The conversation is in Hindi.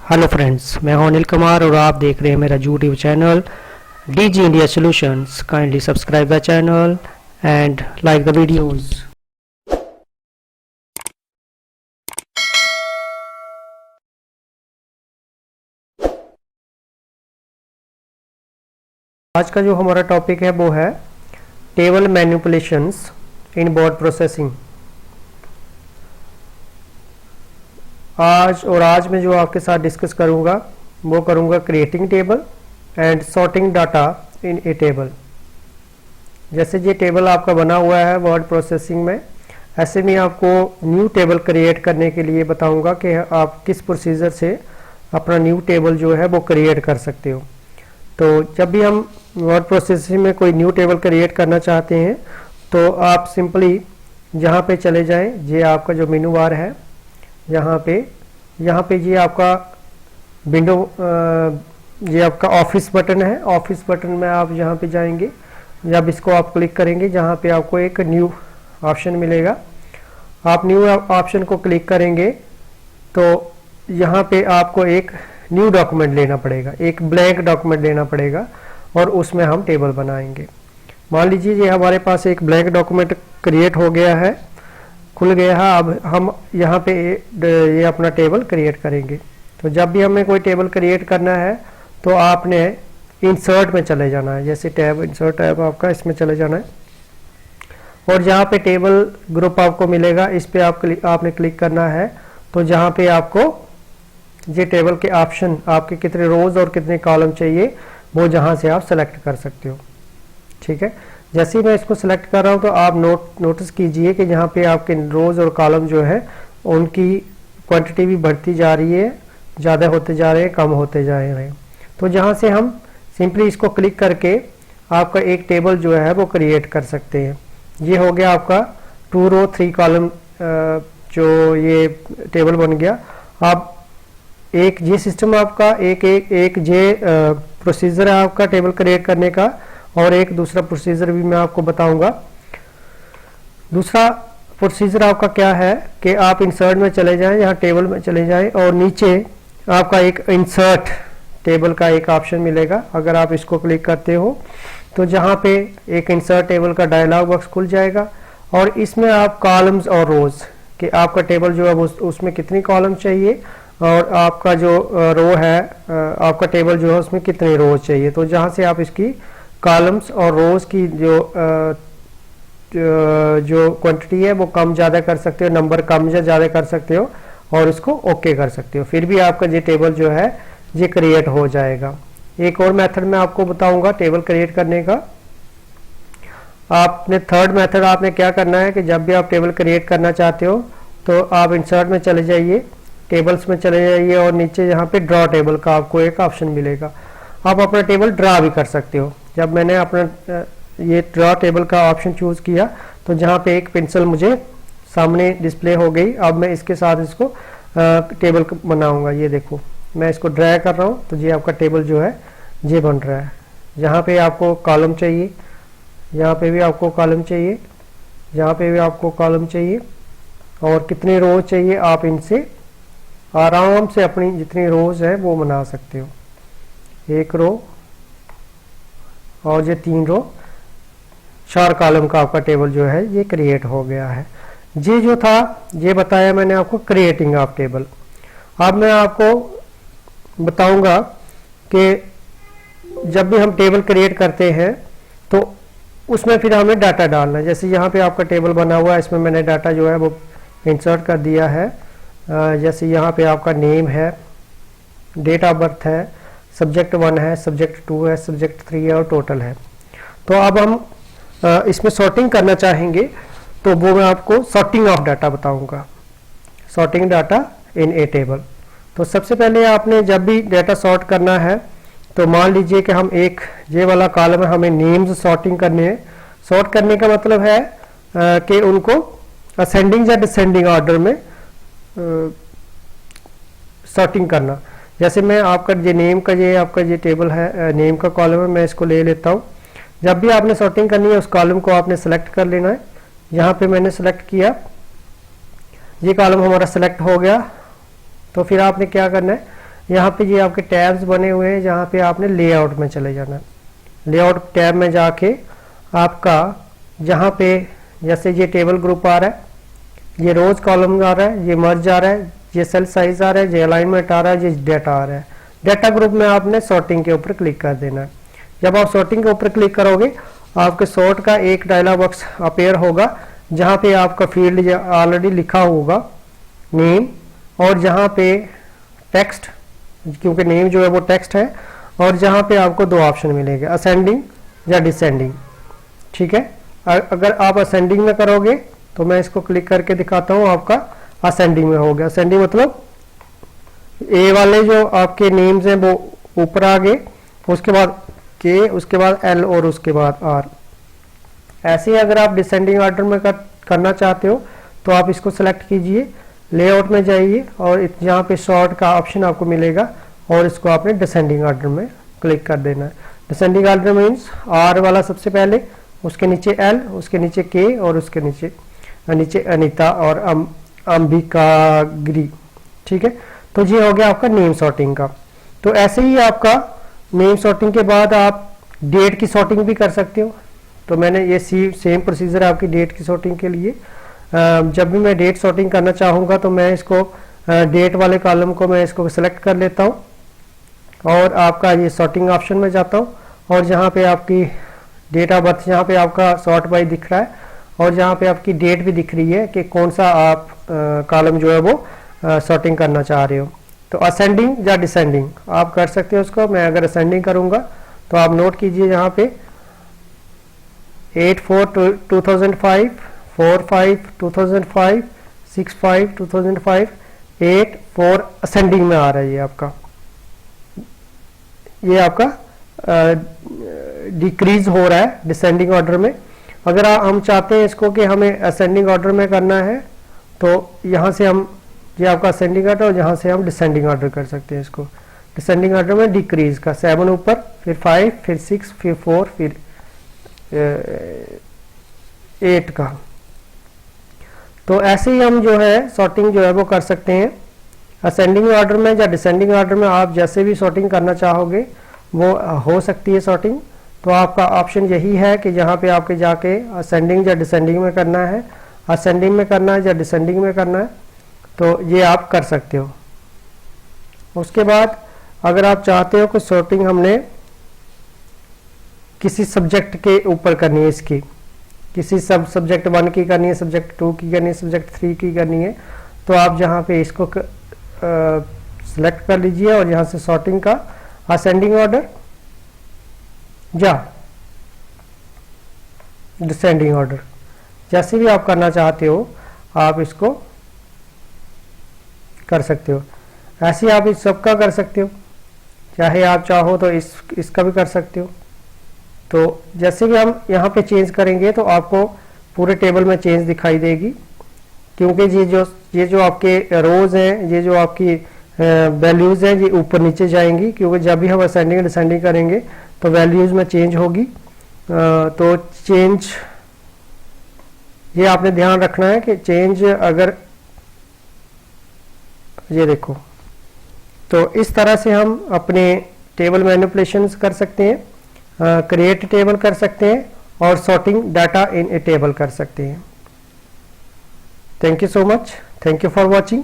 हेलो फ्रेंड्स, मैं हूं अनिल कुमार और आप देख रहे हैं मेरा YouTube channel DG India solutions. Kindly subscribe the channel and like the videos. आज का जो हमारा टॉपिक है वो है टेबल मैनिपुलेशंस इन वर्ड प्रोसेसिंग। आज मैं जो आपके साथ डिस्कस करूंगा वो करूंगा creating table and sorting data in A table. जैसे ये टेबल आपका बना हुआ है वर्ड प्रोसेसिंग में, ऐसे में आपको न्यू टेबल क्रिएट करने के लिए बताऊंगा कि आप किस प्रोसीजर से अपना न्यू टेबल जो है वो क्रिएट कर सकते हो। तो जब भी हम वर्ड प्रोसेसिंग में कोई न्यू टेबल क्रिएट करना चाहते हैं तो आप सिंपली यहाँ पे चले जाएं। ये आपका जो मेनू बार है, यहाँ पे ये आपका विंडो, ये आपका ऑफिस बटन है। ऑफिस बटन में आप यहाँ पे जाएंगे, जब इसको आप क्लिक करेंगे जहाँ पे आपको एक न्यू ऑप्शन मिलेगा। आप न्यू ऑप्शन को क्लिक करेंगे तो यहाँ पे आपको एक न्यू डॉक्यूमेंट लेना पड़ेगा, एक ब्लैंक डॉक्यूमेंट लेना पड़ेगा और उसमें हम टेबल बनाएंगे। मान लीजिए ये हमारे पास एक ब्लैंक डॉक्यूमेंट क्रिएट हो गया है, खुल गया है। अब हम यहाँ पे ये अपना टेबल क्रिएट करेंगे। तो जब भी हमें कोई टेबल क्रिएट करना है तो आपने इंसर्ट में चले जाना है। जैसे टैब, इंसर्ट टैब आपका, इसमें चले जाना है और जहाँ पे टेबल ग्रुप आपको मिलेगा इस पे आपने क्लिक करना है। तो जहाँ पे आपको ये टेबल के ऑप्शन, आपके कितने रोज और कितने कॉलम चाहिए वो जहाँ से आप सेलेक्ट कर सकते हो। ठीक है, जैसे ही मैं इसको सिलेक्ट कर रहा हूँ तो आप नोटिस कीजिए कि यहाँ पे आपके रोज और कॉलम जो है उनकी क्वांटिटी भी बढ़ती जा रही है, ज़्यादा होते जा रहे हैं, कम होते जा रहे हैं। तो जहाँ से हम सिंपली इसको क्लिक करके आपका एक टेबल जो है वो क्रिएट कर सकते हैं। ये हो गया आपका 2 रो 3 कॉलम जो ये टेबल बन गया। आप एक ये सिस्टम आपका एक ये प्रोसीजर है आपका टेबल क्रिएट करने का, और एक दूसरा प्रोसीजर भी मैं आपको बताऊंगा। दूसरा प्रोसीजर आपका क्या है कि आप इंसर्ट में चले जाएं, यहाँ टेबल में चले जाएं और नीचे आपका एक इंसर्ट टेबल का एक ऑप्शन मिलेगा। अगर आप इसको क्लिक करते हो तो जहाँ पे एक इंसर्ट टेबल का डायलॉग बॉक्स खुल जाएगा और इसमें आप कॉलम्स और रोज कि आपका टेबल जो है वो उसमें कितनी कॉलम चाहिए और आपका जो रो है, आपका टेबल जो है उसमें कितने रोज चाहिए। तो जहाँ से आप इसकी कॉलम्स और रोज की जो क्वांटिटी है वो कम ज़्यादा कर सकते हो, नंबर कम या ज़्यादा कर सकते हो और इसको ओके कर सकते हो। फिर भी आपका ये टेबल जो है ये क्रिएट हो जाएगा। एक और मेथड मैं आपको बताऊंगा टेबल क्रिएट करने का। आपने थर्ड मेथड आपने क्या करना है कि जब भी आप टेबल क्रिएट करना चाहते हो तो आप इंसर्ट में चले जाइए, टेबल्स में चले जाइए और नीचे यहाँ पे ड्रॉ टेबल का आपको एक ऑप्शन मिलेगा। आप अपना टेबल ड्रा भी कर सकते हो। जब मैंने अपना ये ड्रॉ टेबल का ऑप्शन चूज किया तो जहाँ पे एक पेंसिल मुझे सामने डिस्प्ले हो गई। अब मैं इसके साथ इसको टेबल बनाऊंगा। ये देखो मैं इसको ड्रैग कर रहा हूँ तो ये आपका टेबल जो है ये बन रहा है। यहाँ पे आपको कॉलम चाहिए, यहाँ पे भी आपको कॉलम चाहिए, यहाँ पे भी आपको कॉलम चाहिए और कितने रोज चाहिए आप इनसे आराम से अपनी जितनी रोज है वो बना सकते हो। 1 रो और ये 3 रो, 4 कॉलम का आपका टेबल जो है ये क्रिएट हो गया है। ये जो था ये बताया मैंने आपको क्रिएटिंग ऑफ टेबल। अब मैं आपको बताऊंगा कि जब भी हम टेबल क्रिएट करते हैं तो उसमें फिर हमें डाटा डालना है। जैसे यहाँ पे आपका टेबल बना हुआ है, इसमें मैंने डाटा जो है वो इंसर्ट कर दिया है। जैसे यहाँ पे आपका नेम है, डेट ऑफ बर्थ है, सब्जेक्ट 1 है, सब्जेक्ट 2 है, सब्जेक्ट 3 है और टोटल है। तो अब हम इसमें सॉर्टिंग करना चाहेंगे तो वो मैं आपको सॉर्टिंग ऑफ डाटा बताऊंगा, sorting data in A table. तो सबसे पहले आपने जब भी डाटा सॉर्ट करना है तो मान लीजिए कि हम एक ये वाला कॉलम है, हमें नेम्स सॉर्टिंग करने हैं। सॉर्ट करने का मतलब है कि उनको असेंडिंग या डिसेंडिंग ऑर्डर में सॉर्टिंग करना। जैसे मैं आपका ये नेम का ये आपका ये टेबल है, नेम का कॉलम है, मैं इसको ले लेता हूँ। जब भी आपने सॉर्टिंग करनी है उस कॉलम को आपने सेलेक्ट कर लेना है। यहाँ पे मैंने सेलेक्ट किया, ये कॉलम हमारा सेलेक्ट हो गया। तो फिर आपने क्या करना है, यहाँ पे ये आपके टैब्स बने हुए हैं, जहाँ पे आपने लेआउट में चले जाना है। लेआउट टैब में जाके आपका जहाँ पे जैसे ये टेबल ग्रुप आ रहा है, ये रोज कॉलम आ रहा है, ये मर्ज आ रहा है, ये सेल साइज आ रहा है, ये अलाइनमेंट आ रहा है, ये डेटा आ रहा है। डेटा ग्रुप में आपने सॉर्टिंग के ऊपर क्लिक कर देना है। जब आप सॉर्टिंग के ऊपर क्लिक करोगे आपके सॉर्ट का एक डायलॉग बॉक्स अपेयर होगा, जहाँ पे आपका फील्ड ऑलरेडी लिखा होगा नेम, और जहाँ पे टेक्स्ट, क्योंकि नेम जो है वो टेक्स्ट है, और जहाँ पे आपको दो ऑप्शन मिलेंगे, असेंडिंग या डिसेंडिंग। ठीक है, अगर आप असेंडिंग में करोगे तो मैं इसको क्लिक करके दिखाता हूँ, आपका असेंडिंग में हो गया। असेंडिंग मतलब ए वाले जो आपके नेम्स हैं वो ऊपर आ गए, उसके बाद के, उसके बाद एल और उसके बाद आर। ऐसे ही अगर आप डिसेंडिंग ऑर्डर में करना चाहते हो तो आप इसको सेलेक्ट कीजिए, लेआउट में जाइए और यहाँ पे शॉर्ट का ऑप्शन आपको मिलेगा और इसको आपने डिसेंडिंग ऑर्डर में क्लिक कर देना है। डिसेंडिंग ऑर्डर मीन्स आर वाला सबसे पहले, उसके नीचे एल, उसके नीचे के, और उसके नीचे अनीता और अंबिकागिरी। ठीक है, तो ये हो गया आपका नेम सॉर्टिंग का। तो ऐसे ही आपका नेम सॉर्टिंग के बाद आप डेट की सॉर्टिंग भी कर सकते हो। तो मैंने ये सेम प्रोसीजर आपकी डेट की सॉर्टिंग के लिए, जब भी मैं डेट सॉर्टिंग करना चाहूँगा तो मैं इसको डेट वाले कॉलम को मैं इसको सेलेक्ट कर लेता हूँ और आपका ये सॉर्टिंग ऑप्शन में जाता हूँ, और जहाँ पे आपकी डेट ऑफ बर्थ, जहाँ पे आपका सॉर्ट बाय दिख रहा है और जहाँ पे आपकी डेट भी दिख रही है कि कौन सा आप कॉलम जो है वो सॉर्टिंग करना चाह रहे हो। तो असेंडिंग या डिसेंडिंग आप कर सकते हो उसको। मैं अगर असेंडिंग करूँगा तो आप नोट कीजिए यहाँ पे 8/4/2005, 4/5/2005, 6/5/2005, 8/4 असेंडिंग में आ रहा है। ये आपका डिक्रीज हो रहा है डिसेंडिंग ऑर्डर में। अगर हम चाहते हैं इसको कि हमें असेंडिंग ऑर्डर में करना है तो यहाँ से हम, ये आपका असेंडिंग ऑर्डर, और यहाँ से हम डिसेंडिंग ऑर्डर कर सकते हैं इसको। डिसेंडिंग ऑर्डर में डिक्रीज का 7 ऊपर, फिर 5, फिर 6, फिर 4, फिर 8 का। तो ऐसे ही हम जो है सॉर्टिंग जो है वो कर सकते हैं असेंडिंग ऑर्डर में या डिसेंडिंग ऑर्डर में। आप जैसे भी सॉर्टिंग करना चाहोगे वो हो सकती है सॉर्टिंग। तो आपका ऑप्शन यही है कि जहाँ पे आपके जाके असेंडिंग या डिसेंडिंग में करना है, असेंडिंग में करना है या डिसेंडिंग में करना है, तो ये आप कर सकते हो। उसके बाद अगर आप चाहते हो कि सॉर्टिंग हमने किसी सब्जेक्ट के ऊपर करनी है, इसकी किसी सब्जेक्ट 1 की करनी है, सब्जेक्ट 2 की करनी है, सब्जेक्ट 3 की करनी है, तो आप जहाँ पे इसको सिलेक्ट कर लीजिए और यहाँ से सॉर्टिंग का असेंडिंग ऑर्डर या डिसेंडिंग ऑर्डर, जैसे भी आप करना चाहते हो आप इसको कर सकते हो। ऐसे आप इस सब का कर सकते हो, चाहे आप चाहो तो इसका भी कर सकते हो। तो जैसे भी हम यहाँ पे चेंज करेंगे तो आपको पूरे टेबल में चेंज दिखाई देगी, क्योंकि ये जो आपके रोज हैं, ये जो आपकी वैल्यूज हैं, ये ऊपर नीचे जाएंगी, क्योंकि जब भी हम असेंडिंग डिसेंडिंग करेंगे तो वैल्यूज में चेंज होगी। तो चेंज ये आपने ध्यान रखना है कि चेंज अगर ये देखो, तो इस तरह से हम अपने टेबल मैनिपुलेशंस कर सकते हैं, क्रिएट टेबल कर सकते हैं और sorting data in A table कर सकते हैं। Thank you so much, thank you for watching.